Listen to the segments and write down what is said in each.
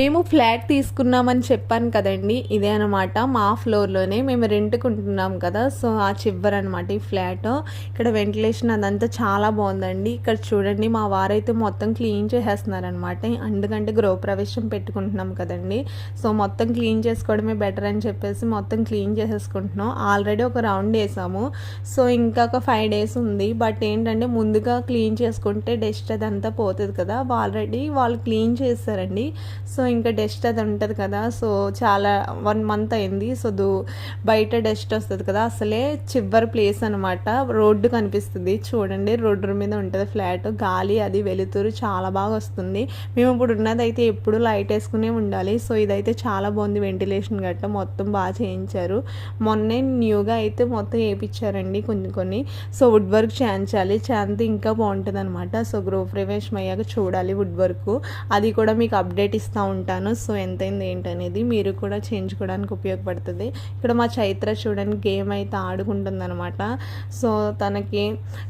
మేము ఫ్లాట్ తీసుకున్నామని చెప్పాను కదండి, ఇదే అనమాట మా ఫ్లోర్లోనే మేము రెంట్కి ఉంటున్నాం కదా. సో ఆ చివర అనమాట ఈ ఫ్లాట్. ఇక్కడ వెంటిలేషన్ అదంతా చాలా బాగుందండి. ఇక్కడ చూడండి మా వారైతే మొత్తం క్లీన్ చేసేస్తున్నారనమాట. ఎందుకంటే గృహప్రవేశం పెట్టుకుంటున్నాం కదండి, సో మొత్తం క్లీన్ చేసుకోవడమే బెటర్ అని చెప్పేసి మొత్తం క్లీన్ చేసేసుకుంటున్నాం. ఆల్రెడీ ఒక రౌండ్ వేసాము, సో ఇంకా ఒక 5 days ఉంది. బట్ ఏంటంటే ముందుగా క్లీన్ చేసుకుంటే డస్ట్ అదంతా పోతుంది కదా. ఆల్రెడీ వాళ్ళు క్లీన్ చేస్తారండి. సో ఇంకా డస్ట్ అది ఉంటుంది కదా, సో చాలా 1 month అయింది. సో బయట డస్ట్ వస్తుంది కదా, అసలే చివరి ప్లేస్ అనమాట. రోడ్డు కనిపిస్తుంది చూడండి, రోడ్డు మీద ఉంటుంది ఫ్లాట్. గాలి అది వెలుతురు చాలా బాగా వస్తుంది. మేము ఇప్పుడు ఉన్నది అయితే ఎప్పుడు లైట్ వేసుకునే ఉండాలి. సో ఇదైతే చాలా బాగుంది, వెంటిలేషన్ గట్ట మొత్తం బాగా చేయించారు. మొన్నే న్యూగా అయితే మొత్తం వేయించారండి కొన్ని. సో వుడ్ వర్క్ చేయించాలి, చేస్తే ఇంకా బాగుంటుంది అనమాట. సో గృహప్రవేశం అయ్యాక చూడాలి వుడ్ వర్క్, అది కూడా మీకు అప్డేట్ ఇస్తూ ఉంటాను. సో ఎంతైంది ఏంటనేది మీరు కూడా చేయించుకోవడానికి ఉపయోగపడుతుంది. ఇక్కడ మా చైత్ర చూడండి గేమ్ అయితే ఆడుకుంటుంది అనమాట. సో తనకి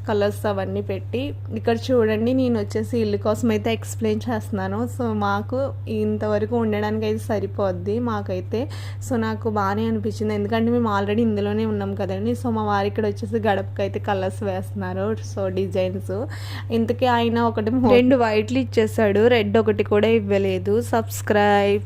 కలర్స్ అవన్నీ పెట్టి, ఇక్కడ చూడండి నేను వచ్చేసి ఇల్లు కోసం అయితే ఎక్స్ప్లెయిన్ చేస్తున్నాను. సో మాకు ఇంతవరకు ఉండడానికి అయితే సరిపోద్ది మాకైతే. సో నాకు బాగానే అనిపించింది, ఎందుకంటే మేము ఆల్రెడీ ఇందులోనే ఉన్నాం కదండి. సో మా వారి ఇక్కడ వచ్చేసి గడపకి అయితే కలర్స్ వేస్తున్నారు. సో డిజైన్స్ ఇంతకీ ఆయన 2 వైట్లు ఇచ్చేసాడు, రెడ్ ఒకటి కూడా ఇవ్వలేదు. సబ్స్క్రైబ్.